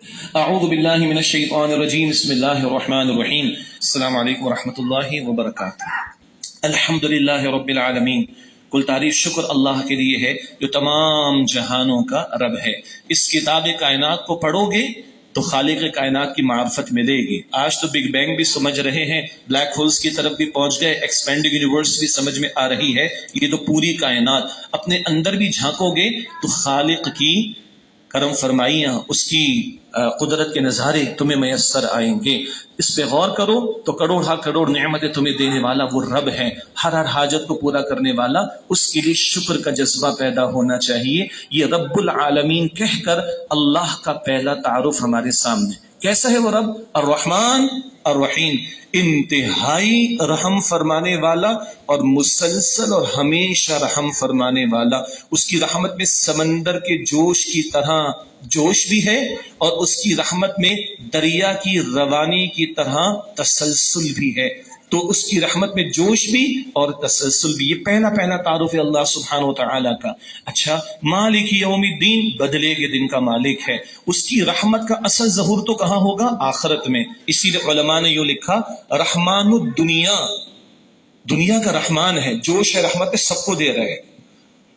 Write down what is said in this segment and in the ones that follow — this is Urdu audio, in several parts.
اعوذ باللہ من الشیطان الرجیم بسم اللہ الرحمن الرحیم السلام علیکم ورحمۃ اللہ وبرکاتہ۔ الحمد للہ رب العالمین، کل تعریف شکر اللہ کے لیے ہے جو تمام جہانوں کا رب ہے۔ اس کتاب کائنات کو پڑھو گے تو خالق کائنات کی معرفت ملے گی۔ آج تو بگ بینگ بھی سمجھ رہے ہیں، بلیک ہولز کی طرف بھی پہنچ گئے، ایکسپینڈنگ یونیورس بھی سمجھ میں آ رہی ہے۔ یہ تو پوری کائنات، اپنے اندر بھی جھانکو گے تو خالق کی کرم فرمائیاں، اس کی قدرت کے نظارے تمہیں میسر آئیں گے۔ اس پہ غور کرو تو کروڑ نعمتیں تمہیں دینے والا وہ رب ہے، ہر حاجت کو پورا کرنے والا، اس کے لیے شکر کا جذبہ پیدا ہونا چاہیے۔ یہ رب العالمین کہہ کر اللہ کا پہلا تعارف ہمارے سامنے۔ کیسا ہے وہ رب؟ الرحمن الرحیم، انتہائی رحم فرمانے والا اور مسلسل اور ہمیشہ رحم فرمانے والا۔ اس کی رحمت میں سمندر کے جوش کی طرح جوش بھی ہے، اور اس کی رحمت میں دریا کی روانی کی طرح تسلسل بھی ہے۔ تو اس کی رحمت میں جوش بھی اور تسلسل بھی، یہ پہلا تعارف ہے اللہ سبحانہ وتعالی کا۔ اچھا، مالک یوم الدین، بدلے کے دن کا مالک ہے۔ اس کی رحمت کا اصل ظہور تو کہاں ہوگا؟ آخرت میں۔ اسی لیے علماء نے یوں لکھا، رحمان الدنیا، دنیا کا رحمان ہے، جوش ہے رحمت میں سب کو دے رہے،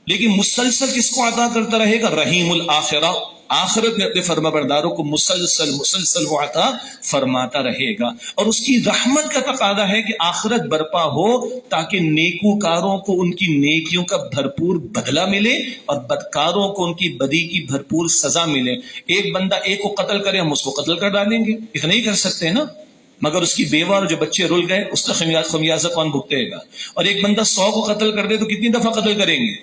لیکن مسلسل کس کو عطا کرتا رہے گا؟ رحیم الآخرہ، آخرت میں اپنے فرما برداروں کو مسلسل وہ عطا فرماتا رہے گا۔ اور اس کی رحمت کا تقاضا ہے کہ آخرت برپا ہو تاکہ نیکوکاروں کو ان کی نیکیوں کا بھرپور بدلہ ملے اور بدکاروں کو ان کی بدی کی بھرپور سزا ملے۔ ایک بندہ ایک کو قتل کرے، ہم اس کو قتل کر ڈالیں گے، اتنا ہی کر سکتے ہیں نا، مگر اس کی بیوہ اور جو بچے رل گئے اس کا خمیازہ کون بھگتے گا؟ اور ایک بندہ 100 کو قتل کر دے تو کتنی دفعہ قتل کریں گے؟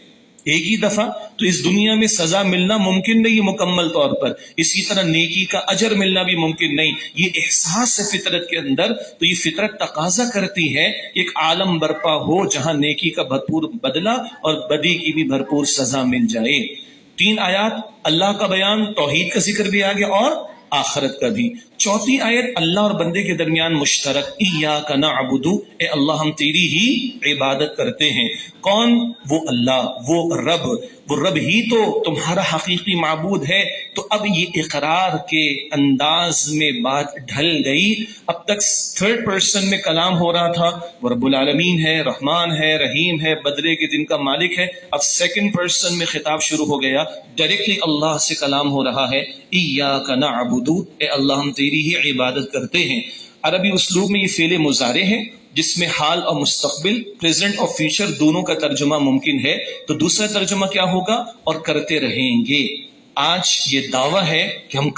ایک ہی دفعہ۔ تو اس دنیا میں سزا ملنا ممکن نہیں مکمل طور پر، اسی طرح نیکی کا اجر ملنا بھی ممکن نہیں۔ یہ احساس ہے فطرت کے اندر، تو یہ فطرت تقاضا کرتی ہے ایک عالم برپا ہو جہاں نیکی کا بھرپور بدلہ اور بدی کی بھی بھرپور سزا مل جائے۔ 3 آیات اللہ کا بیان، توحید کا ذکر بھی آ گیا اور آخرت کا بھی۔ 4 آیت اللہ اور بندے کے درمیان مشترک، ایاک نعبد، اے اللہ ہم تیری ہی عبادت کرتے ہیں۔ کون؟ وہ اللہ، وہ رب ہی تو تمہارا حقیقی معبود ہے۔ تو اب یہ اقرار کے انداز میں بات ڈھل گئی۔ اب تک 3rd پرسن میں کلام ہو رہا تھا، وہ رب العالمین ہے، رحمان ہے، رحیم ہے، بدلے کے دن کا مالک ہے۔ اب 2nd پرسن میں خطاب شروع ہو گیا، ڈائریکٹلی اللہ سے کلام ہو رہا ہے، ایاک نعبد، اے اللہ ہم تیری ہی عبادت کرتے ہیں۔ عربی اسلوب میں یہ فعل مضارع ہے جس میں حال اور مستقبل، پریزنٹ اور فیوچر دونوں کا ترجمہ ممکن ہے۔ تو دوسرا ترجمہ کیا ہوگا؟ اور کرتے رہیں گے۔ آج یہ دعویٰ ہے کہ ہم